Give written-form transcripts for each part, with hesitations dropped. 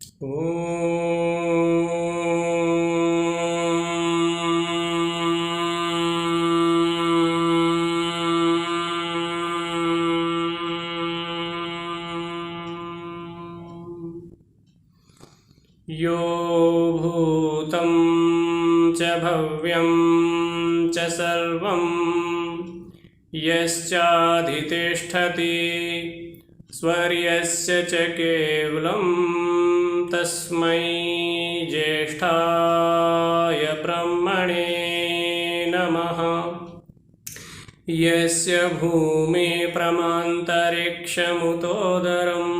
यो भूतं च भव्यं च सर्वं यश्चाधितिष्ठति स्वर्यस्य च केवलं तस्मै ज्येष्ठाय ब्रह्मणे नमः। यस्य भूमिप्रमान्तरिक्षमुतोदरं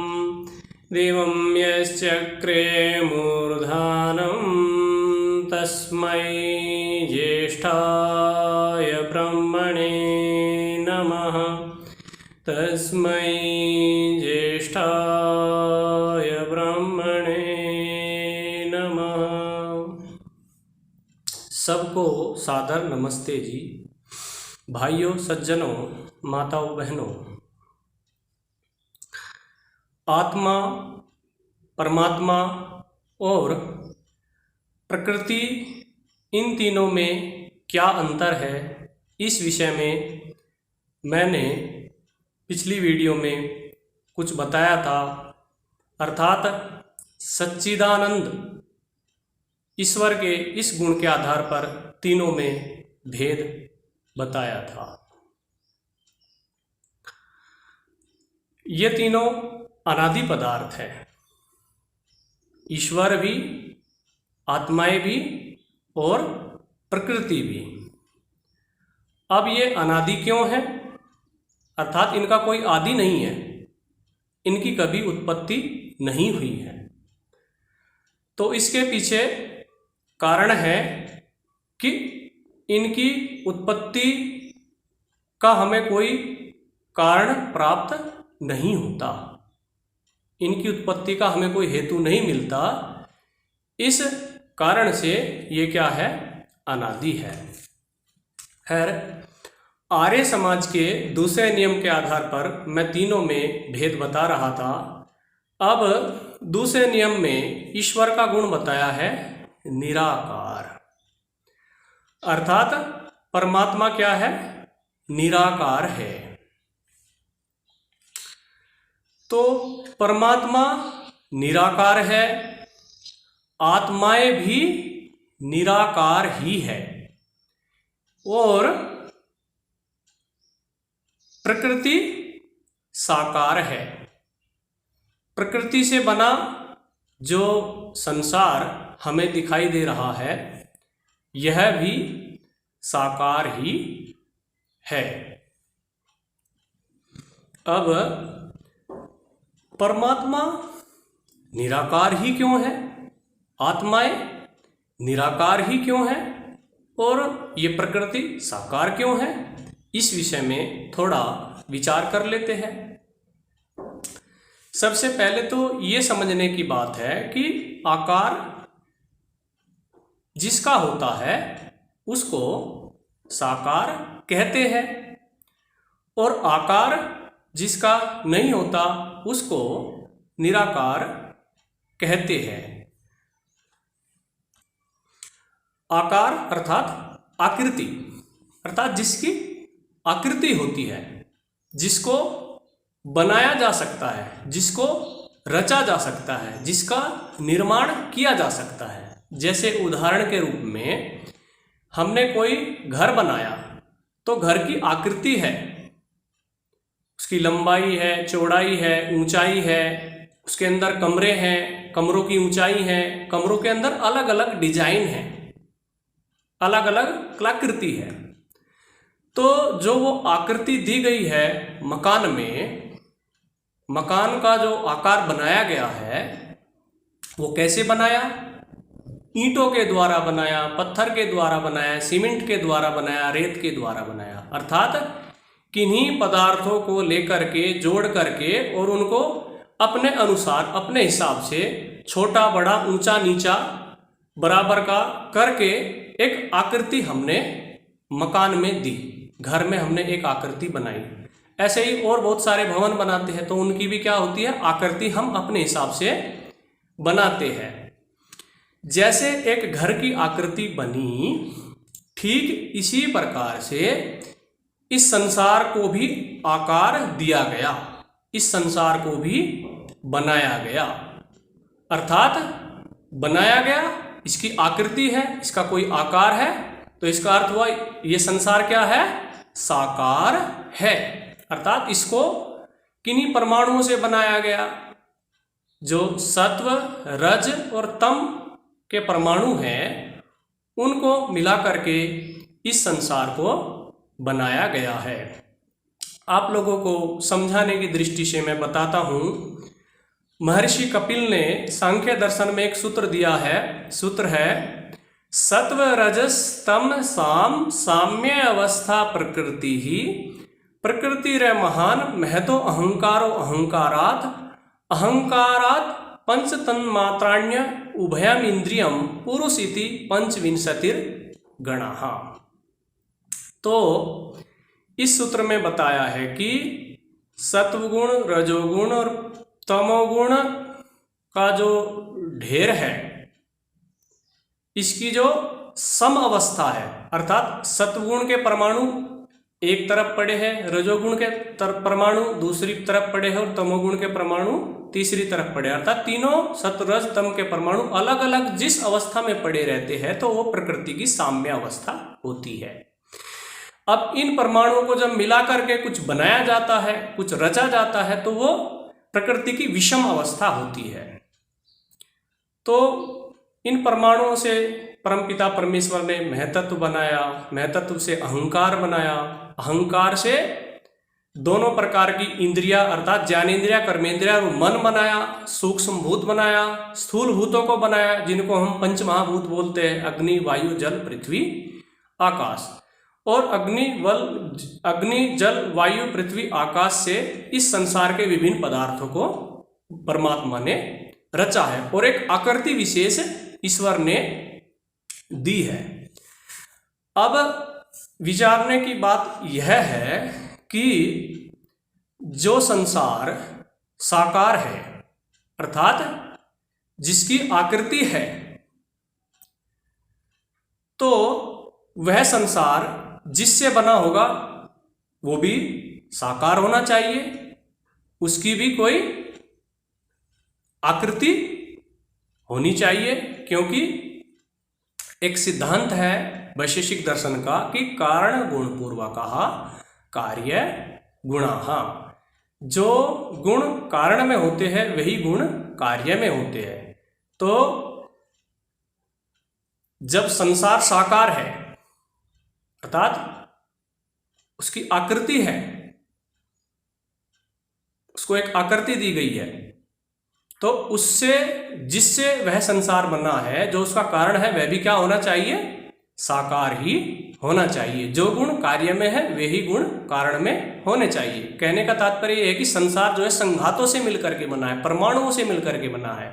दिवं यश्चक्रे मूर्धानं तस्मै ज्येष्ठाय ब्रह्मणे नमः। तस्मै ज्येष्ठाय ब्रह्मणे नमः। सबको सादर नमस्ते जी। भाइयों, सज्जनों, माताओं, बहनों, आत्मा, परमात्मा और प्रकृति, इन तीनों में क्या अंतर है, इस विषय में मैंने पिछली वीडियो में कुछ बताया था। अर्थात सच्चिदानंद ईश्वर के इस गुण के आधार पर तीनों में भेद बताया था। ये तीनों अनादि पदार्थ है, ईश्वर भी, आत्माएं भी और प्रकृति भी। अब ये अनादि क्यों है? अर्थात इनका कोई आदि नहीं है, इनकी कभी उत्पत्ति नहीं हुई है। तो इसके पीछे कारण है कि इनकी उत्पत्ति का हमें कोई कारण प्राप्त नहीं होता, इनकी उत्पत्ति का हमें कोई हेतु नहीं मिलता। इस कारण से ये क्या है? अनादि है। खैर, आर्य समाज के दूसरे नियम के आधार पर मैं तीनों में भेद बता रहा था। अब दूसरे नियम में ईश्वर का गुण बताया है निराकार। अर्थात परमात्मा क्या है? निराकार है। तो परमात्मा निराकार है, आत्माएं भी निराकार ही है और प्रकृति साकार है। प्रकृति से बना जो संसार हमें दिखाई दे रहा है, यह भी साकार ही है। अब परमात्मा निराकार ही क्यों है, आत्माएं निराकार ही क्यों है और ये प्रकृति साकार क्यों है, इस विषय में थोड़ा विचार कर लेते हैं। सबसे पहले तो ये समझने की बात है कि आकार जिसका होता है उसको साकार कहते हैं और आकार जिसका नहीं होता उसको निराकार कहते हैं। आकार अर्थात आकृति, अर्थात जिसकी आकृति होती है, जिसको बनाया जा सकता है, जिसको रचा जा सकता है, जिसका निर्माण किया जा सकता है। जैसे उदाहरण के रूप में हमने कोई घर बनाया तो घर की आकृति है, उसकी लंबाई है, चौड़ाई है, ऊंचाई है, उसके अंदर कमरे हैं, कमरों की ऊंचाई है, कमरों के अंदर अलग अलग डिजाइन है, अलग अलग कलाकृति है। तो जो वो आकृति दी गई है मकान में, मकान का जो आकार बनाया गया है वो कैसे बनाया? ईंटों के द्वारा बनाया, पत्थर के द्वारा बनाया, सीमेंट के द्वारा बनाया, रेत के द्वारा बनाया। अर्थात किन्हीं पदार्थों को लेकर के, जोड़ करके और उनको अपने अनुसार, अपने हिसाब से छोटा बड़ा, ऊंचा नीचा, बराबर का करके एक आकृति हमने मकान में दी, घर में हमने एक आकृति बनाई। ऐसे ही और बहुत सारे भवन बनाते हैं तो उनकी भी क्या होती है? आकृति हम अपने हिसाब से बनाते हैं। जैसे एक घर की आकृति बनी, ठीक इसी प्रकार से इस संसार को भी आकार दिया गया, इस संसार को भी बनाया गया। अर्थात बनाया गया, इसकी आकृति है, इसका कोई आकार है, तो इसका अर्थ हुआ ये संसार क्या है? साकार है। अर्थात इसको किन्हीं परमाणुओं से बनाया गया। जो सत्व, रज और तम के परमाणु हैं, उनको मिला करके इस संसार को बनाया गया है। आप लोगों को समझाने की दृष्टि से मैं बताता हूँ। महर्षि कपिल ने सांख्य दर्शन में एक सूत्र दिया है। सूत्र है सत्व रजस तम साम साम्य अवस्था प्रकृति ही प्रकृति रे महान महतो अहंकारो अहंकारात अहंकारात पंच तन्मात्राण्य उभयम इंद्रियम पुरुष इति पंचविंशतिर गणः। तो इस सूत्र में बताया है कि सत्वगुण, रजोगुण और तमोगुण का जो ढेर है, इसकी जो सम अवस्था है, अर्थात सत्वगुण के परमाणु एक तरफ पड़े हैं, रजोगुण के परमाणु दूसरी तरफ पड़े हैं और तमोगुण के परमाणु तीसरी तरफ पड़े, अर्थात तीनों सत्व रज तम के परमाणु अलग अलग जिस अवस्था में पड़े रहते हैं, तो वो प्रकृति की साम्य अवस्था होती है। अब इन परमाणुओं को जब मिला करके कुछ बनाया जाता है, कुछ रचा जाता है, तो वो प्रकृति की विषम अवस्था होती है। तो इन परमाणुओं से परमपिता परमेश्वर ने महतत्व बनाया, महतत्व से अहंकार बनाया, अहंकार से दोनों प्रकार की इंद्रिया अर्थात ज्ञानेन्द्रिया, कर्मेंद्रिया और मन बनाया, सूक्ष्म भूत बनाया, स्थूल भूतों को बनाया, जिनको हम पंच महाभूत बोलते हैं, अग्नि, वायु, जल, पृथ्वी, आकाश। और अग्नि, जल, वायु, पृथ्वी, आकाश से इस संसार के विभिन्न पदार्थों को परमात्मा ने रचा है और एक आकृति विशेष ईश्वर ने दी है। अब विचारने की बात यह है कि जो संसार साकार है, अर्थात जिसकी आकृति है, तो वह संसार जिससे बना होगा वो भी साकार होना चाहिए, उसकी भी कोई आकृति होनी चाहिए, क्योंकि एक सिद्धांत है वैशेषिक दर्शन का कि कारण गुण पूर्वकः कार्य गुणाः। जो गुण कारण में होते हैं वही गुण कार्य में होते हैं। तो जब संसार साकार है, अर्थात उसकी आकृति है, उसको एक आकृति दी गई है, तो उससे जिससे वह संसार बना है, जो उसका कारण है, वह भी क्या होना चाहिए? साकार ही होना चाहिए। जो गुण कार्य में है वही गुण कारण में होने चाहिए। कहने का तात्पर्य यह है कि संसार जो है संघातों से मिलकर के बना है, परमाणुओं से मिलकर के बना है।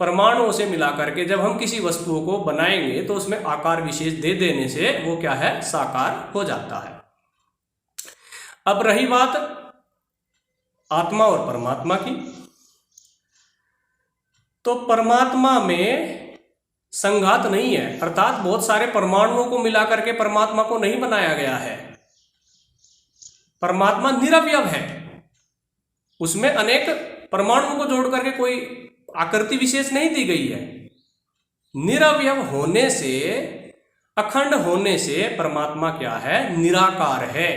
परमाणुओं से मिलाकर के जब हम किसी वस्तुओं को बनाएंगे तो उसमें आकार विशेष दे देने से वो क्या है? साकार हो जाता है। अब रही बात आत्मा और परमात्मा की, तो परमात्मा में संघात नहीं है, अर्थात बहुत सारे परमाणुओं को मिलाकर के परमात्मा को नहीं बनाया गया है। परमात्मा निरवयव है, उसमें अनेक परमाणुओं को जोड़ करके कोई आकृति विशेष नहीं दी गई है। निरवयव होने से, अखंड होने से परमात्मा क्या है? निराकार है,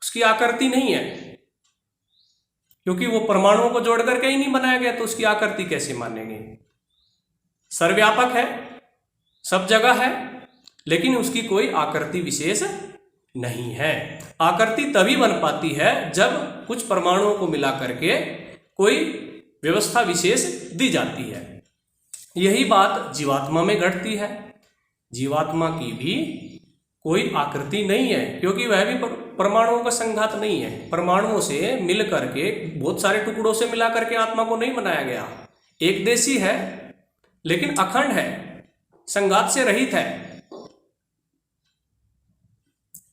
उसकी आकृति नहीं है, क्योंकि वो परमाणुओं को जोड़ करके ही नहीं बनाया गया, तो उसकी आकृति कैसे मानेंगे? सर्वव्यापक है, सब जगह है, लेकिन उसकी कोई आकृति विशेष नहीं है। आकृति तभी बन पाती है जब कुछ परमाणुओं को मिला करके कोई व्यवस्था विशेष दी जाती है। यही बात जीवात्मा में घटती है। जीवात्मा की भी कोई आकृति नहीं है, क्योंकि वह भी परमाणुओं का संघात नहीं है। परमाणुओं से मिल करके, बहुत सारे टुकड़ों से मिला करके आत्मा को नहीं बनाया गया। एक देशी है, लेकिन अखंड है, संघात से रहित है,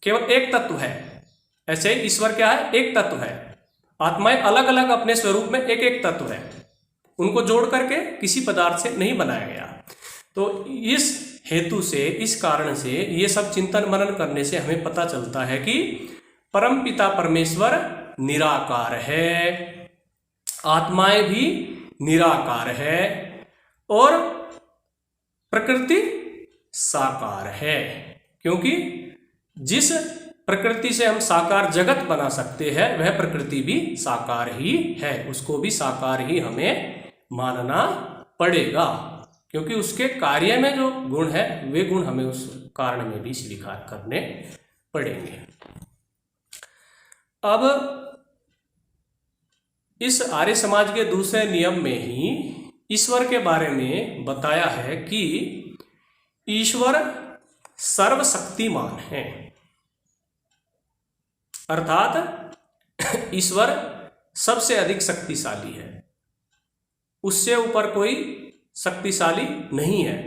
केवल एक तत्व है। ऐसे ही ईश्वर क्या है? एक तत्व है। आत्माएं अलग अलग अपने स्वरूप में एक एक तत्व है, उनको जोड़ करके किसी पदार्थ से नहीं बनाया गया। तो इस हेतु से, इस कारण से, ये सब चिंतन मनन करने से हमें पता चलता है कि परमपिता परमेश्वर निराकार है, आत्माएं भी निराकार है और प्रकृति साकार है। क्योंकि जिस प्रकृति से हम साकार जगत बना सकते हैं वह प्रकृति भी साकार ही है, उसको भी साकार ही हमें मानना पड़ेगा, क्योंकि उसके कार्य में जो गुण है वे गुण हमें उस कारण में भी स्वीकार करने पड़ेंगे। अब इस आर्य समाज के दूसरे नियम में ही ईश्वर के बारे में बताया है कि ईश्वर सर्वशक्तिमान है, अर्थात ईश्वर सबसे अधिक शक्तिशाली है, उससे ऊपर कोई शक्तिशाली नहीं है।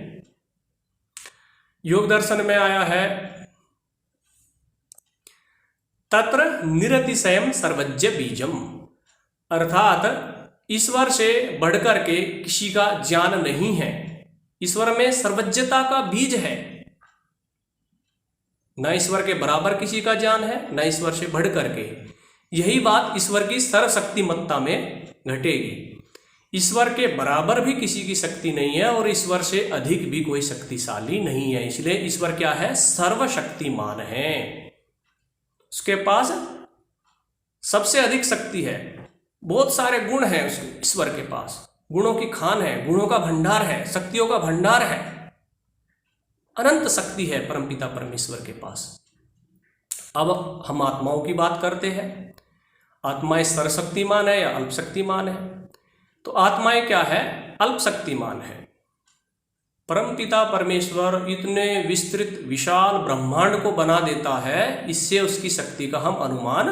योग दर्शन में आया है तत्र निरतिशयम सर्वज्ञ बीजम, अर्थात ईश्वर से बढ़कर के किसी का ज्ञान नहीं है, ईश्वर में सर्वज्ञता का बीज है। न ईश्वर के बराबर किसी का ज्ञान है, न ईश्वर से बढ़कर के। यही बात ईश्वर की सर्वशक्तिमत्ता में घटेगी। ईश्वर के बराबर भी किसी की शक्ति नहीं है और ईश्वर से अधिक भी कोई शक्तिशाली नहीं है, इसलिए ईश्वर क्या है? सर्वशक्तिमान है, उसके पास सबसे अधिक शक्ति है, बहुत सारे गुण हैं उसके ईश्वर के पास, गुणों की खान है, गुणों का भंडार है, शक्तियों का भंडार है, अनंत शक्ति है परमपिता परमेश्वर के पास। अब हम आत्माओं की बात करते हैं, आत्माएं सर्वशक्तिमान है या अल्पशक्तिमान है? तो आत्माएं क्या है? अल्पशक्तिमान है। परमपिता परमेश्वर इतने विस्तृत विशाल ब्रह्मांड को बना देता है, इससे उसकी शक्ति का हम अनुमान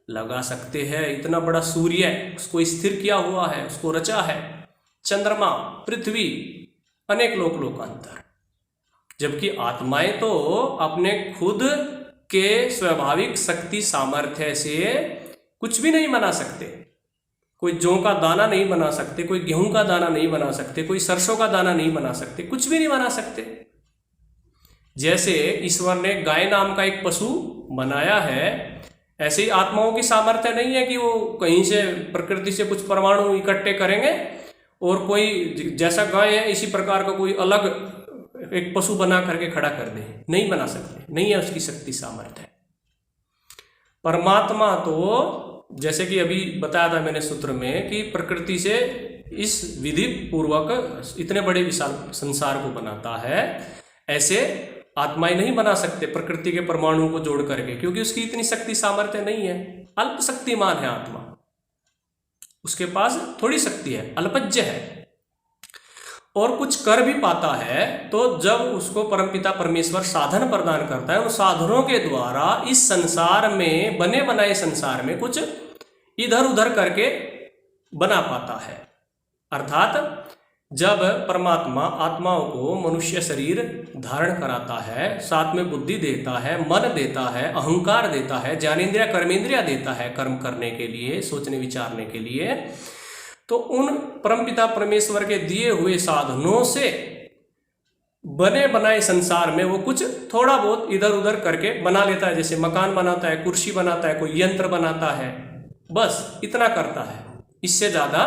लगा सकते हैं। इतना बड़ा सूर्य, उसको स्थिर किया हुआ है, उसको रचा है, चंद्रमा, पृथ्वी, अनेक लोक लोकांतर। जबकि आत्माएं तो अपने खुद के स्वाभाविक शक्ति सामर्थ्य से कुछ भी नहीं बना सकते। कोई जौ का दाना नहीं बना सकते, कोई गेहूं का दाना नहीं बना सकते, कोई सरसों का दाना नहीं बना सकते, कुछ भी नहीं बना सकते। जैसे ईश्वर ने गाय नाम का एक पशु बनाया है, ऐसे ही आत्माओं की सामर्थ्य नहीं है कि वो कहीं से प्रकृति से कुछ परमाणु इकट्ठे करेंगे और कोई जैसा गाय है इसी प्रकार का कोई अलग एक पशु बना करके खड़ा कर दे। नहीं बना सकते, नहीं है उसकी शक्ति सामर्थ्य। परमात्मा तो जैसे कि अभी बताया था मैंने सूत्र में कि प्रकृति से इस विधि पूर्वक इतने बड़े विशाल संसार को बनाता है, ऐसे आत्माएं नहीं बना सकते प्रकृति के परमाणुओं को जोड़ करके, क्योंकि उसकी इतनी शक्ति सामर्थ्य नहीं है। अल्प शक्तिमान है आत्मा, उसके पास थोड़ी शक्ति है, अल्पज्ञ है और कुछ कर भी पाता है तो जब उसको परमपिता परमेश्वर साधन प्रदान करता है, उन साधनों के द्वारा इस संसार में, बने बनाए संसार में कुछ इधर उधर करके बना पाता है। अर्थात जब परमात्मा आत्माओं को मनुष्य शरीर धारण कराता है, साथ में बुद्धि देता है, मन देता है, अहंकार देता है, ज्ञानेंद्रिया कर्मेंद्रिया देता है कर्म करने के लिए, सोचने विचारने के लिए, तो उन परमपिता परमेश्वर के दिए हुए साधनों से बने बनाए संसार में वो कुछ थोड़ा बहुत इधर उधर करके बना लेता है। जैसे मकान बनाता है, कुर्सी बनाता है, कोई यंत्र बनाता है, बस इतना करता है, इससे ज्यादा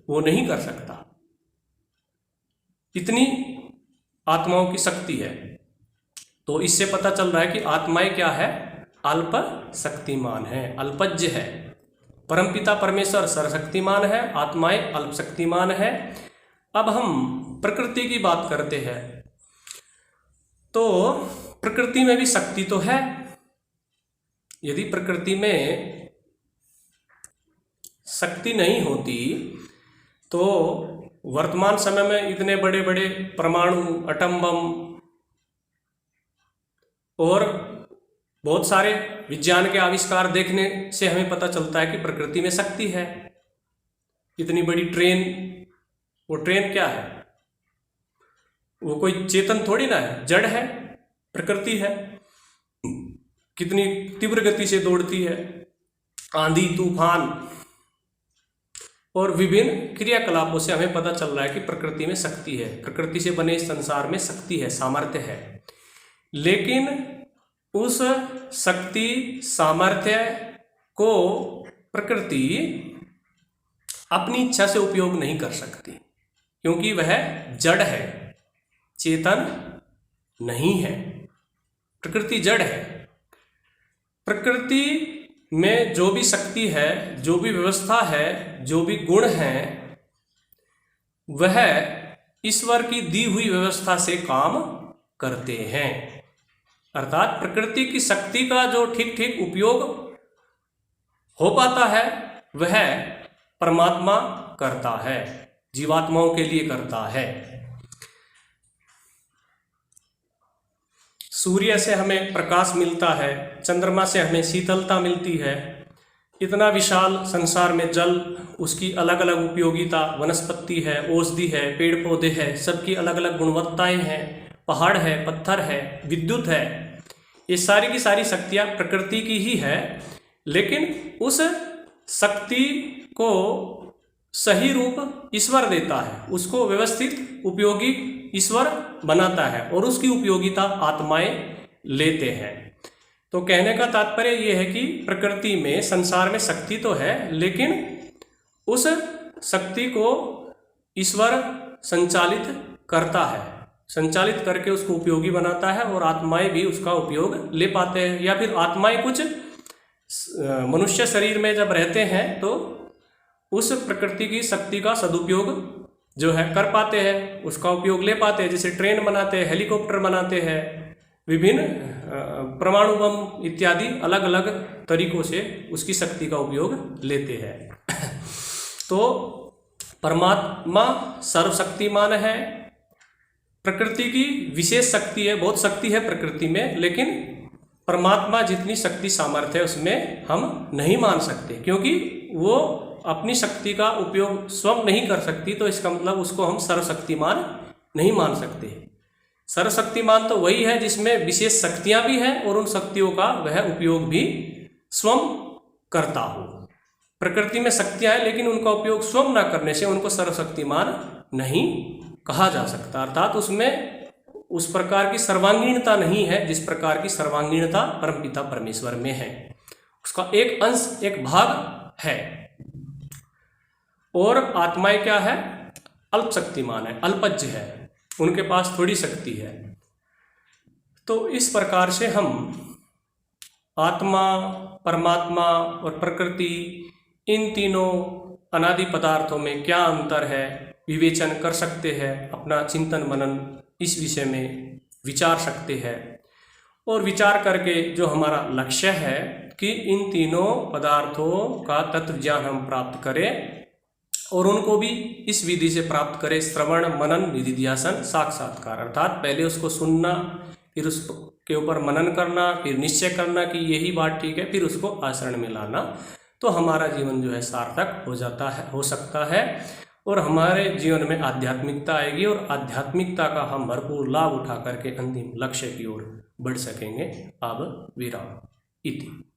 वो नहीं कर सकता। इतनी आत्माओं की शक्ति है। तो इससे पता चल रहा है कि आत्माएं क्या है? अल्प शक्तिमान है, अल्पज्ञ है। परमपिता परमेश्वर सर्वशक्तिमान है, आत्माएं अल्पशक्तिमान है। अब हम प्रकृति की बात करते हैं तो प्रकृति में भी शक्ति तो है। यदि प्रकृति में शक्ति नहीं होती तो वर्तमान समय में इतने बड़े बड़े परमाणु, एटम बम और बहुत सारे विज्ञान के आविष्कार देखने से हमें पता चलता है कि प्रकृति में शक्ति है। इतनी बड़ी ट्रेन, वो ट्रेन क्या है? वो कोई चेतन थोड़ी ना है, जड़ है, प्रकृति है। कितनी तीव्र गति से दौड़ती है, आंधी तूफान, और विभिन्न क्रियाकलापों से हमें पता चल रहा है कि प्रकृति में शक्ति है, प्रकृति से बने इस संसार में शक्ति है, सामर्थ्य है। लेकिन उस शक्ति सामर्थ्य को प्रकृति अपनी इच्छा से उपयोग नहीं कर सकती, क्योंकि वह जड़ है, चेतन नहीं है। प्रकृति जड़ है। प्रकृति में जो भी शक्ति है, जो भी व्यवस्था है, जो भी गुण हैं, वह ईश्वर की दी हुई व्यवस्था से काम करते हैं। अर्थात प्रकृति की शक्ति का जो ठीक ठीक उपयोग हो पाता है वह परमात्मा करता है, जीवात्माओं के लिए करता है। सूर्य से हमें प्रकाश मिलता है, चंद्रमा से हमें शीतलता मिलती है। इतना विशाल संसार में जल, उसकी अलग अलग उपयोगिता, वनस्पति है, औषधि है, पेड़ पौधे हैं, सबकी अलग अलग गुणवत्ताएं हैं, पहाड़ है, पत्थर है, विद्युत है। ये सारी की सारी शक्तियाँ प्रकृति की ही है। लेकिन उस शक्ति को सही रूप ईश्वर देता है, उसको व्यवस्थित उपयोगी ईश्वर बनाता है और उसकी उपयोगिता आत्माएं लेते हैं। तो कहने का तात्पर्य यह है कि प्रकृति में, संसार में शक्ति तो है, लेकिन उस शक्ति को ईश्वर संचालित करता है, संचालित करके उसको उपयोगी बनाता है और आत्माएं भी उसका उपयोग ले पाते हैं। या फिर आत्माएं कुछ मनुष्य शरीर में जब रहते हैं तो उस प्रकृति की शक्ति का सदुपयोग जो है कर पाते हैं, उसका उपयोग ले पाते हैं। जैसे ट्रेन बनाते हैं, हेलीकॉप्टर बनाते हैं, विभिन्न परमाणु बम इत्यादि अलग अलग तरीकों से उसकी शक्ति का उपयोग लेते हैं। तो परमात्मा सर्वशक्तिमान है। प्रकृति की विशेष शक्ति है, बहुत शक्ति है प्रकृति में, लेकिन परमात्मा जितनी शक्ति सामर्थ्य है उसमें हम नहीं मान सकते, क्योंकि वो अपनी शक्ति का उपयोग स्वयं नहीं कर सकती। तो इसका मतलब उसको हम सर्वशक्तिमान नहीं मान सकते। सर्वशक्तिमान तो वही है जिसमें विशेष शक्तियां भी हैं और उन शक्तियों का वह उपयोग भी स्वयं करता हो। प्रकृति में शक्तियां हैं लेकिन उनका उपयोग स्वयं न करने से उनको सर्वशक्तिमान नहीं कहा जा सकता। अर्थात उसमें उस प्रकार की सर्वांगीणता नहीं है जिस प्रकार की सर्वांगीणता परमपिता परमेश्वर में है। उसका एक अंश, एक भाग है। और आत्माएं क्या है? अल्पशक्तिमान है, अल्पज्य है, उनके पास थोड़ी शक्ति है। तो इस प्रकार से हम आत्मा, परमात्मा और प्रकृति, इन तीनों अनादि पदार्थों में क्या अंतर है विवेचन कर सकते हैं। अपना चिंतन मनन इस विषय में विचार सकते हैं और विचार करके जो हमारा लक्ष्य है कि इन तीनों पदार्थों का तत्व ज्ञान हम प्राप्त करें और उनको भी इस विधि से प्राप्त करें, श्रवण मनन निधिध्यासन साक्षात्कार। अर्थात पहले उसको सुनना, फिर उसके ऊपर मनन करना, फिर निश्चय करना कि यही बात ठीक है, फिर उसको आचरण में लाना। तो हमारा जीवन जो है सार्थक हो जाता है, हो सकता है, और हमारे जीवन में आध्यात्मिकता आएगी और आध्यात्मिकता का हम भरपूर लाभ उठा करके अंतिम लक्ष्य की ओर बढ़ सकेंगे। अब विराम इति।